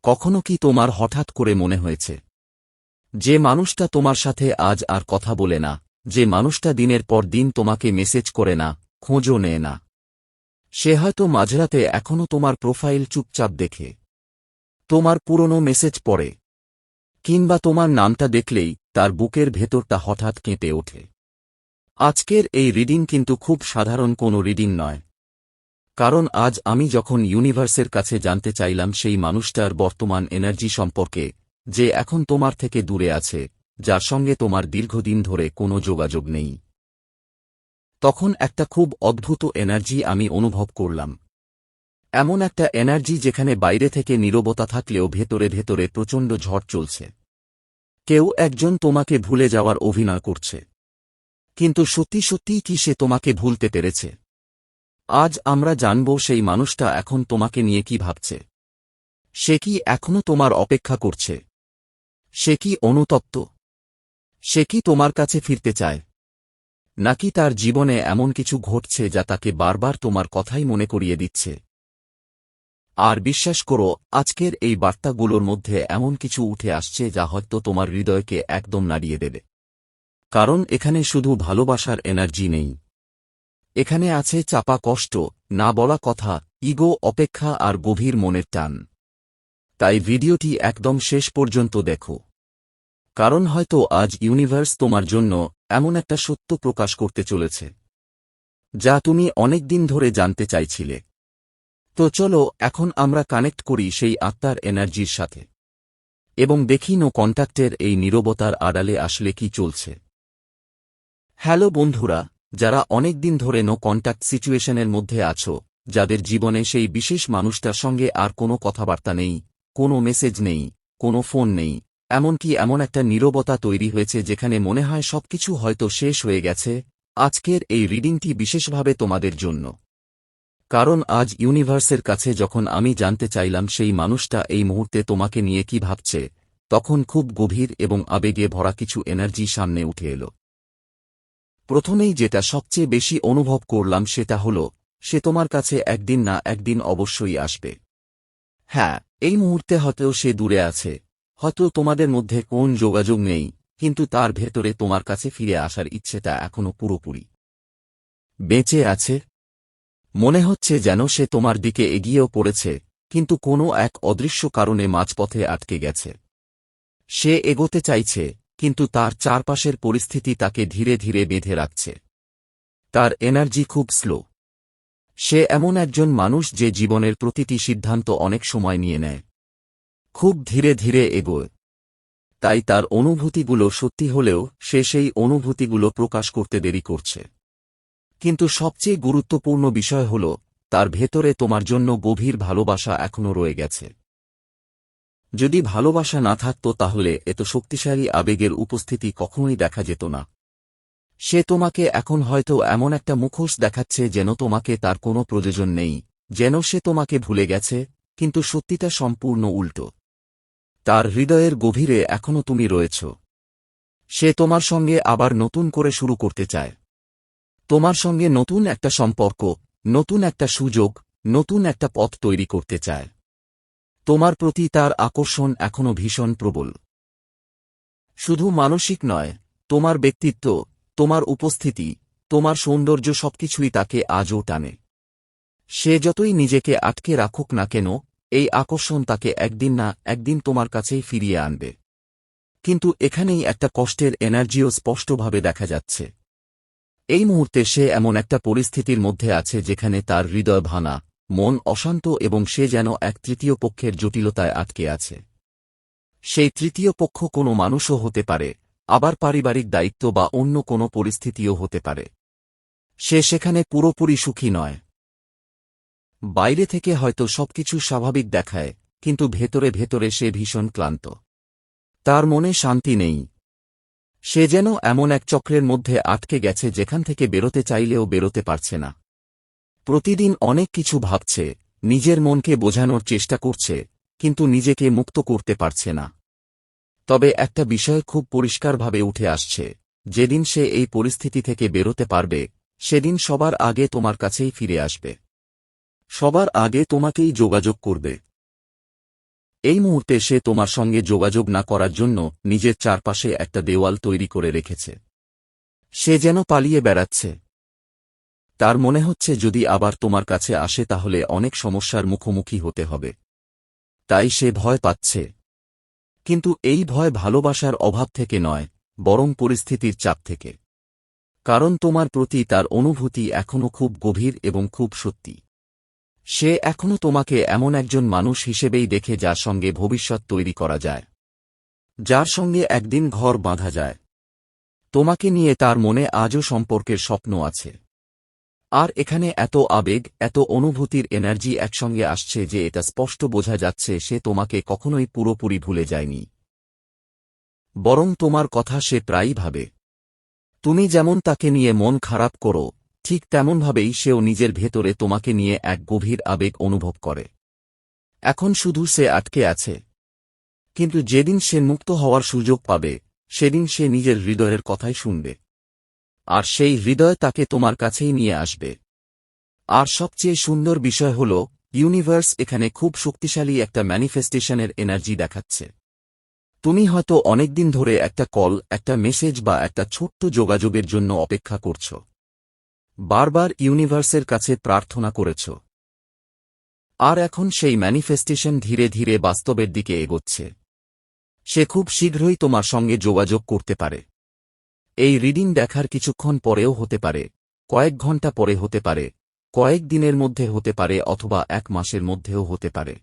কখনো কি তোমার হঠাৎ করে মনে হয়েছে যে মানুষটা তোমার সাথে আজ আর কথা বলে না, যে মানুষটা দিনের পর দিন তোমাকে মেসেজ করে না, খোঁজও নেয় না, সে হয়তো মাঝরাতে এখনও তোমার প্রোফাইল চুপচাপ দেখে, তোমার পুরনো মেসেজ পড়ে, কিংবা তোমার নামটা দেখলেই তার বুকের ভেতরটা হঠাৎ কেঁপে ওঠে। আজকের এই রিডিং কিন্তু খুব সাধারণ কোনো রিডিং নয়, কারণ আজ আমি যখন ইউনিভার্সের কাছে জানতে চাইলাম সেই মানুষটার বর্তমান এনার্জি সম্পর্কে, যে এখন তোমার থেকে দূরে আছে, যার সঙ্গে তোমার দীর্ঘদিন ধরে কোনো যোগাযোগ নেই, তখন একটা খুব অদ্ভুত এনার্জি আমি অনুভব করলাম। এমন একটা এনার্জি যেখানে বাইরে থেকে নীরবতা থাকলেও ভেতরে ভেতরে প্রচণ্ড ঝড় চলছে। কেউ একজন তোমাকে ভুলে যাওয়ার অভিনয় করছে, কিন্তু সত্যি সত্যিই কি সে তোমাকে ভুলতে পেরেছে? আজ আমরা জানব সেই মানুষটা এখন তোমাকে নিয়ে কি ভাবছে। সে কি এখনো তোমার অপেক্ষা করছে? সে কি অনুতপ্ত? সে কি তোমার কাছে ফিরতে চায়, নাকি তার জীবনে এমন কিছু ঘটছে যা তাকে বারবার তোমার কথাই মনে করিয়ে দিচ্ছে? আর বিশ্বাস করো, আজকের এই বার্তাগুলোর মধ্যে এমন কিছু উঠে আসছে যা হয়তো তোমার হৃদয়কে একদম নাড়িয়ে দেবে। কারণ এখানে শুধু ভালোবাসার এনার্জি নেই, এখানে আছে চাপা কষ্ট, না বলা কথা, ইগো, অপেক্ষা আর গভীর মনের টান। তাই ভিডিওটি একদম শেষ পর্যন্ত দেখো, কারণ হয়তো আজ ইউনিভার্স তোমার জন্য এমন একটা সত্য প্রকাশ করতে চলেছে যা তুমি অনেক দিন ধরে জানতে চাইছিলে। তো চলো এখন আমরা কানেক্ট করি সেই আত্মার এনার্জির সাথে এবং দেখি নো কন্ট্যাক্টের এই নীরবতার আড়ালে আসলে কি চলছে। হ্যালো বন্ধুরা, যারা অনেক দিন ধরে নো কন্ট্যাক্ট সিচুয়েশনের মধ্যে আছো, যাদের জীবনে সেই বিশেষ মানুষটার সঙ্গে আর কোনো কথাবার্তা নেই, কোনো মেসেজ নেই, কোনো ফোন নেই, এমনকি এমন একটা নীরবতা তৈরি হয়েছে যেখানে মনে হয় সবকিছু হয়তো শেষ হয়ে গেছে, আজকের এই রিডিংটি বিশেষভাবে তোমাদের জন্য। কারণ আজ ইউনিভার্সের কাছে যখন আমি জানতে চাইলাম সেই মানুষটা এই মুহূর্তে তোমাকে নিয়ে কি ভাবছে, তখন খুব গভীর এবং আবেগে ভরা কিছু এনার্জি সামনে উঠে এলো। প্রথমেই যেটা সবচেয়ে বেশি অনুভব করলাম সেটা হলো, সে তোমার কাছে একদিন না একদিন অবশ্যই আসবে। হ্যাঁ, এই মুহূর্তে হয়তো সে দূরে আছে, হয়তো তোমাদের মধ্যে কোন যোগাযোগ নেই, কিন্তু তার ভেতরে তোমার কাছে ফিরে আসার ইচ্ছেটা এখনো পুরোপুরি বেঁচে আছে। মনে হচ্ছে যেন সে তোমার দিকে এগিয়েও পড়েছে, কিন্তু কোনো এক অদৃশ্য কারণে মাঝপথে আটকে গেছে। সে এগোতে চাইছে, কিন্তু তার চারপাশের পরিস্থিতি তাকে ধীরে ধীরে বেঁধে রাখছে। তার এনার্জি খুব স্লো। সে এমন একজন মানুষ যে জীবনের প্রতিটি সিদ্ধান্ত অনেক সময় নিয়ে নেয়, খুব ধীরে ধীরে এগোয়। তাই তার অনুভূতিগুলো সত্যি হলেও সে সেই অনুভূতিগুলো প্রকাশ করতে দেরি করছে। কিন্তু সবচেয়ে গুরুত্বপূর্ণ বিষয় হল, তার ভেতরে তোমার জন্য গভীর ভালোবাসা এখনো রয়ে গেছে। যদি ভালোবাসা না থাকত তাহলে এত শক্তিশালী আবেগের উপস্থিতি কখনোই দেখা যেত না। সে তোমাকে এখন হয়তো এমন একটা মুখোশ দেখাচ্ছে যেন তোমাকে তার কোনো প্রয়োজন নেই, যেন সে তোমাকে ভুলে গেছে, কিন্তু সত্যিটা সম্পূর্ণ উল্টো। তার হৃদয়ের গভীরে এখনো তুমি রয়েছ। সে তোমার সঙ্গে আবার নতুন করে শুরু করতে চায়। তোমার সঙ্গে নতুন একটা সম্পর্ক, নতুন একটা সুযোগ, নতুন একটা পথ তৈরি করতে চায়। তোমার প্রতি তার আকর্ষণ এখনো ভীষণ প্রবল। শুধু মানসিক নয়, তোমার ব্যক্তিত্ব, তোমার উপস্থিতি, তোমার সৌন্দর্য সবকিছুই তাকে আজও টানে। সে যতই নিজেকে আটকে রাখুক না কেন, এই আকর্ষণ তাকে একদিন না একদিন তোমার কাছেই ফিরিয়ে আনবে। কিন্তু এখানেই একটা কষ্টের এনার্জিও স্পষ্টভাবে দেখা যাচ্ছে। এই মুহূর্তে সে এমন একটা পরিস্থিতির মধ্যে আছে যেখানে তার হৃদয় ভাঙা, মন অশান্ত এবং সে যেন এক তৃতীয় পক্ষের জটিলতায় আটকে আছে। সেই তৃতীয় পক্ষ কোনো মানুষও হতে পারে, আবার পারিবারিক দায়িত্ব বা অন্য কোনো পরিস্থিতিও হতে পারে। সে সেখানে পুরোপুরি সুখী নয়। বাইরে থেকে হয়তো সবকিছু স্বাভাবিক দেখায়, কিন্তু ভেতরে ভেতরে সে ভীষণ ক্লান্ত। তার মনে শান্তি নেই। সে যেন এমন এক চক্রের মধ্যে আটকে গেছে যেখান থেকে বেরোতে চাইলেও বেরোতে পারছে না। প্রতিদিন অনেক কিছু ভাবছে, নিজের মনকে বোঝানোর চেষ্টা করছে, কিন্তু নিজেকে মুক্ত করতে পারছে না। তবে একটা বিষয় খুব পরিষ্কারভাবে উঠে আসছে, যেদিন সে এই পরিস্থিতি থেকে বেরোতে পারবে, সেদিন সবার আগে তোমার কাছেই ফিরে আসবে। সবার আগে তোমাকেই যোগাযোগ করবে। এই মুহূর্তে সে তোমার সঙ্গে যোগাযোগ না করার জন্য নিজের চারপাশে একটা দেওয়াল তৈরি করে রেখেছে। সে যেন পালিয়ে বেড়াচ্ছে। তার মনে হচ্ছে যদি আবার তোমার কাছে আসে তাহলে অনেক সমস্যার মুখোমুখি হতে হবে। তাই সে ভয় পাচ্ছে। কিন্তু এই ভয় ভালোবাসার অভাব থেকে নয়, বরং পরিস্থিতির চাপ থেকে। কারণ তোমার প্রতি তার অনুভূতি এখনও খুব গভীর এবং খুব সত্যি। সে এখনও তোমাকে এমন একজন মানুষ হিসেবেই দেখে যার সঙ্গে ভবিষ্যৎ তৈরি করা যায়, যার সঙ্গে একদিন ঘর বাঁধা যায়। তোমাকে নিয়ে তার মনে আজও সম্পর্কের স্বপ্ন আছে। আর এখানে এত আবেগ, এত অনুভূতির এনার্জি একসঙ্গে আসছে যে এটা স্পষ্ট বোঝা যাচ্ছে সে তোমাকে কখনোই পুরোপুরি ভুলে যায়নি। বরং তোমার কথা সে প্রায়ই ভাবে। তুমি যেমন তাকে নিয়ে মন খারাপ করো, ঠিক তেমনভাবেই সেও নিজের ভেতরে তোমাকে নিয়ে এক গভীর আবেগ অনুভব করে। এখন শুধু সে আটকে আছে। কিন্তু যেদিন সে মুক্ত হওয়ার সুযোগ পাবে, সেদিন সে নিজের হৃদয়ের কথাই শুনবে। আর সেই হৃদয় তাকে তোমার কাছেই নিয়ে আসবে। আর সবচেয়ে সুন্দর বিষয় হল, ইউনিভার্স এখানে খুব শক্তিশালী একটা ম্যানিফেস্টেশনের এনার্জি দেখাচ্ছে। তুমি হয়তো অনেকদিন ধরে একটা কল, একটা মেসেজ বা একটা ছোট্ট যোগাযোগের জন্য অপেক্ষা করছ। বারবার ইউনিভার্সের কাছে প্রার্থনা করেছ। আর এখন সেই ম্যানিফেস্টেশন ধীরে ধীরে বাস্তবের দিকে এগোচ্ছে। সে খুব শীঘ্রই তোমার সঙ্গে যোগাযোগ করতে পারে। এই রিডিং দেখার কিছুক্ষণ পরেও হতে পারে, কয়েক ঘন্টা পরে হতে পারে, কয়েক দিনের মধ্যে হতে পারে অথবা এক মাসের মধ্যেও হতে পারে।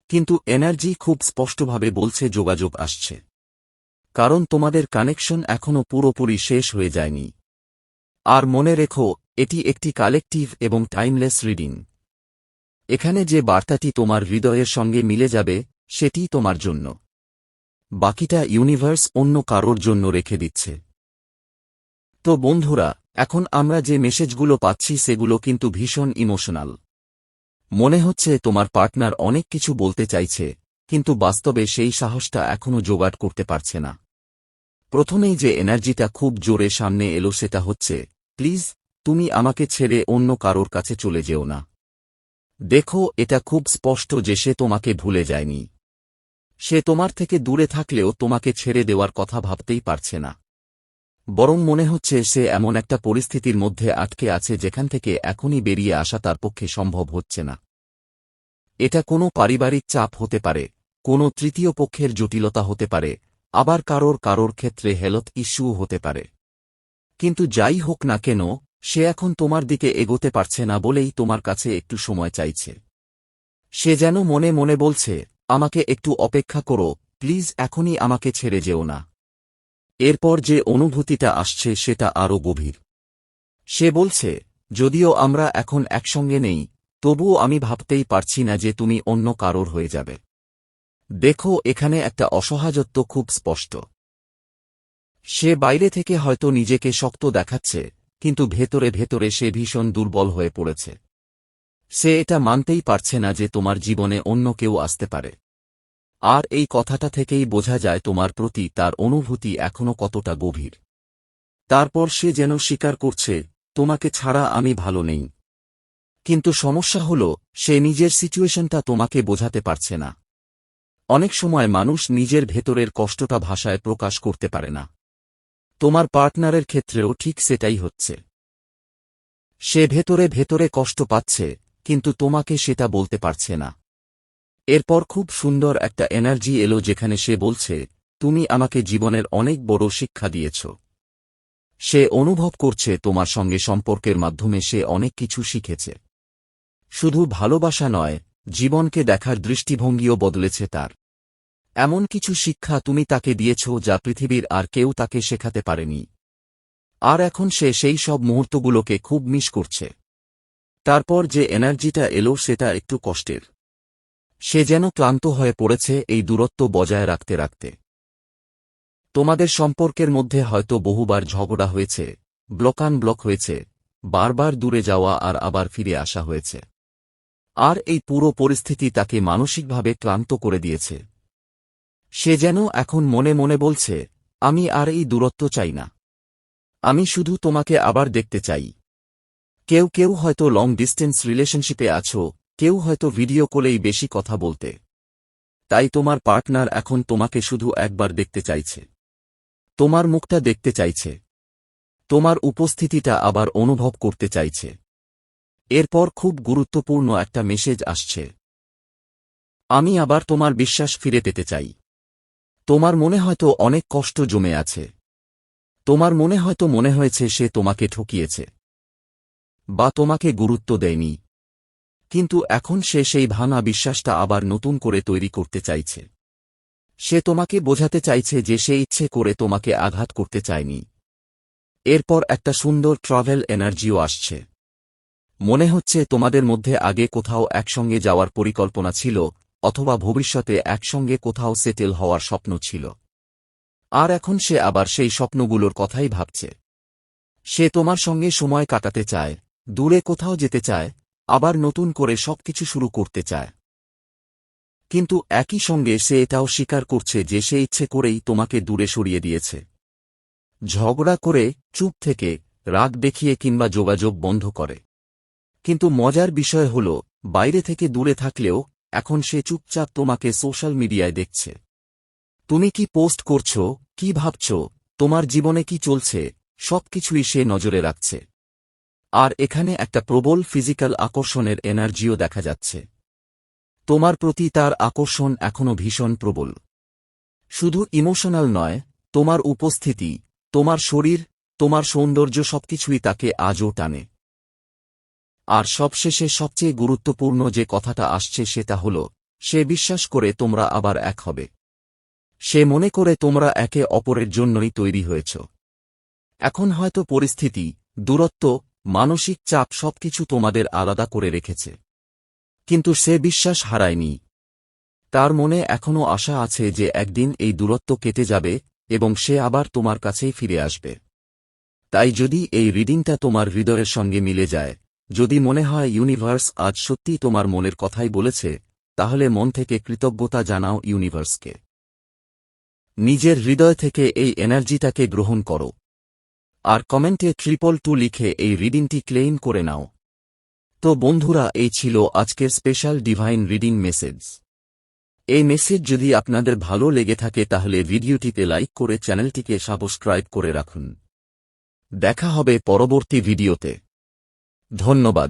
কিন্তু এনার্জি খুব স্পষ্টভাবে বলছে যোগাযোগ আসছে। কারণ তোমাদের কানেকশন এখনও পুরোপুরি শেষ হয়ে যায়নি। আর মনে রেখো, এটি একটি কালেকটিভ এবং টাইমলেস রিডিং। এখানে যে বার্তাটি তোমার হৃদয়ের সঙ্গে মিলে যাবে, সেটিই তোমার জন্য। বাকিটা ইউনিভার্স অন্য কারোর জন্য রেখে দিচ্ছে। তো বন্ধুরা, এখন আমরা যে মেসেজগুলো পাচ্ছি সেগুলো কিন্তু ভীষণ ইমোশনাল। মনে হচ্ছে তোমার পার্টনার অনেক কিছু বলতে চাইছে, কিন্তু বাস্তবে সেই সাহসটা এখনও জোগাড় করতে পারছে না। প্রথমেই যে এনার্জিটা খুব জোরে সামনে এলো সেটা হচ্ছে, প্লিজ, তুমি আমাকে ছেড়ে অন্য কারোর কাছে চলে যেও না। দেখো, এটা খুব স্পষ্ট যে সে তোমাকে ভুলে যায়নি। সে তোমার থেকে দূরে থাকলেও তোমাকে ছেড়ে দেওয়ার কথা ভাবতেই পারছে না। বরং মনে হচ্ছে সে এমন একটা পরিস্থিতির মধ্যে আটকে আছে যেখান থেকে এখনই বেরিয়ে আসা তার পক্ষে সম্ভব হচ্ছে না। এটা কোনো পারিবারিক চাপ হতে পারে, কোনো তৃতীয় পক্ষের জটিলতা হতে পারে, আবার কারোর ক্ষেত্রে হেলথ ইস্যুও হতে পারে। কিন্তু যাই হোক না কেন, সে এখন তোমার দিকে এগোতে পারছে না বলেই তোমার কাছে একটু সময় চাইছে। সে যেন মনে মনে বলছে, আমাকে একটু অপেক্ষা করো, প্লিজ, এখনই আমাকে ছেড়ে যেও না। এরপর যে অনুভূতিটা আসছে সেটা আরও গভীর। সে বলছে, যদিও আমরা এখন একসঙ্গে নেই, তবুও আমি ভাবতেই পারছি না যে তুমি অন্য কারোর হয়ে যাবে। দেখো, এখানে একটা অসহায়ত্ব খুব স্পষ্ট। সে বাইরে থেকে হয়তো নিজেকে শক্ত দেখাচ্ছে, কিন্তু ভেতরে ভেতরে সে ভীষণ দুর্বল হয়ে পড়েছে। সে এটা মানতেই পারছে না যে তোমার জীবনে অন্য কেউ আসতে পারে। আর এই কথাটা থেকেই বোঝা যায় তোমার প্রতি তার অনুভূতি এখনও কতটা গভীর। তারপর সে যেন স্বীকার করছে, তোমাকে ছাড়া আমি ভালো নেই। কিন্তু সমস্যা হল, সে নিজের সিচুয়েশনটা তোমাকে বোঝাতে পারছে না। অনেক সময় মানুষ নিজের ভেতরের কষ্টটা ভাষায় প্রকাশ করতে পারে না। তোমার পার্টনারের ক্ষেত্রেও ঠিক সেটাই হচ্ছে। সে ভেতরে ভেতরে কষ্ট পাচ্ছে, কিন্তু তোমাকে সেটা বলতে পারছে না। এরপর খুব সুন্দর একটা এনার্জি এলো যেখানে সে বলছে, তুমি আমাকে জীবনের অনেক বড় শিক্ষা দিয়েছ। সে অনুভব করছে তোমার সঙ্গে সম্পর্কের মাধ্যমে সে অনেক কিছু শিখেছে। শুধু ভালোবাসা নয়, জীবনকে দেখার দৃষ্টিভঙ্গিও বদলেছে তার। এমন কিছু শিক্ষা তুমি তাকে দিয়েছ যা পৃথিবীর আর কেউ তাকে শেখাতে পারেনি। আর এখন সে সেই সব মুহূর্তগুলোকে খুব মিস করছে। তারপর যে এনার্জিটা এলো সেটা একটু কষ্টের। সে যেন ক্লান্ত হয়ে পড়েছে এই দূরত্ব বজায় রাখতে রাখতে। তোমাদের সম্পর্কের মধ্যে হয়তো বহুবার ঝগড়া হয়েছে, ব্লক হয়েছে, বারবার দূরে যাওয়া আর আবার ফিরে আসা হয়েছে। আর এই পুরো পরিস্থিতি তাকে মানসিকভাবে ক্লান্ত করে দিয়েছে। সে যেন এখন মনে মনে বলছে, আমি আর এই দূরত্ব চাই না। আমি শুধু তোমাকে আবার দেখতে চাই। কেউ কেউ হয়তো লং ডিস্টেন্স রিলেশনশিপে আছো, কেউ হয়তো ভিডিও কলেই বেশি কথা বলতে তাই তোমার পার্টনার এখন তোমাকে শুধু একবার দেখতে চাইছে। তোমার মুখটা দেখতে চাইছে। তোমার উপস্থিতিটা আবার অনুভব করতে চাইছে। এরপর খুব গুরুত্বপূর্ণ একটা মেসেজ আসছে। আমি আবার তোমার বিশ্বাস ফিরে পেতে চাই। তোমার মনে হয়তো অনেক কষ্ট জমে আছে। তোমার মনে হয়েছে সে তোমাকে ঠকিয়েছে বা তোমাকে গুরুত্ব দেয়নি, কিন্তু এখন সে সেই ভাঙা বিশ্বাসটা আবার নতুন করে তৈরি করতে চাইছে। সে তোমাকে বোঝাতে চাইছে যে সে ইচ্ছে করে তোমাকে আঘাত করতে চায়নি। এরপর একটা সুন্দর ট্রাভেল এনার্জিও আসছে। মনে হচ্ছে তোমাদের মধ্যে আগে কোথাও একসঙ্গে যাওয়ার পরিকল্পনা ছিল, অথবা ভবিষ্যতে একসঙ্গে কোথাও সেটেল হওয়ার স্বপ্ন ছিল। আর এখন সে আবার সেই স্বপ্নগুলোর কথাই ভাবছে। সে তোমার সঙ্গে সময় কাটাতে চায়, দূরে কোথাও যেতে চায়, আবার নতুন করে সবকিছু শুরু করতে চায়। কিন্তু একই সঙ্গে সে এটাও স্বীকার করছে যে সে ইচ্ছে করেই তোমাকে দূরে সরিয়ে দিয়েছে। ঝগড়া করে, চুপ থেকে, রাগ দেখিয়ে কিংবা যোগাযোগ বন্ধ করে। কিন্তু মজার বিষয় হল, বাইরে থেকে দূরে থাকলেও এখন সে চুপচাপ তোমাকে সোশ্যাল মিডিয়ায় দেখছে। তুমি কি পোস্ট করছো, কি ভাবছ, তোমার জীবনে কি চলছে, সবকিছুই সে নজরে রাখছে। আর এখানে একটা প্রবল ফিজিক্যাল আকর্ষণের এনার্জিও দেখা যাচ্ছে। তোমার প্রতি তার আকর্ষণ এখনও ভীষণ প্রবল। শুধু ইমোশনাল নয়, তোমার উপস্থিতি, তোমার শরীর, তোমার সৌন্দর্য সবকিছুই তাকে আজও টানে। আর সবশেষে সবচেয়ে গুরুত্বপূর্ণ যে কথাটা আসছে সেটা হল, সে বিশ্বাস করে তোমরা আবার এক হবে। সে মনে করে তোমরা একে অপরের জন্যই তৈরি হয়েছ। এখন হয়তো পরিস্থিতি, দূরত্ব, মানসিক চাপ সবকিছু তোমাদের আলাদা করে রেখেছে, কিন্তু সে বিশ্বাস হারায়নি। তার মনে এখনও আশা আছে যে একদিন এই দূরত্ব কেটে যাবে এবং সে আবার তোমার কাছেই ফিরে আসবে। তাই যদি এই রিডিংটা তোমার হৃদয়ের সঙ্গে মিলে যায়, যদি মনে হয় ইউনিভার্স আজ সত্যিই তোমার মনের কথাই বলেছে, তাহলে মন থেকে কৃতজ্ঞতা জানাও ইউনিভার্সকে। নিজের হৃদয় থেকে এই এনার্জিটাকে গ্রহণ করো। আর কমেন্টে 222 লিখে এই রিডিংটি ক্লেইম করে নাও। তো বন্ধুরা, এই ছিল আজকের স্পেশাল ডিভাইন রিডিং মেসেজ। এই মেসেজ যদি আপনাদের ভালো লেগে থাকে তাহলে ভিডিওটিতে লাইক করে চ্যানেলটিকে সাবস্ক্রাইব করে রাখুন। দেখা হবে পরবর্তী ভিডিওতে। ধন্যবাদ।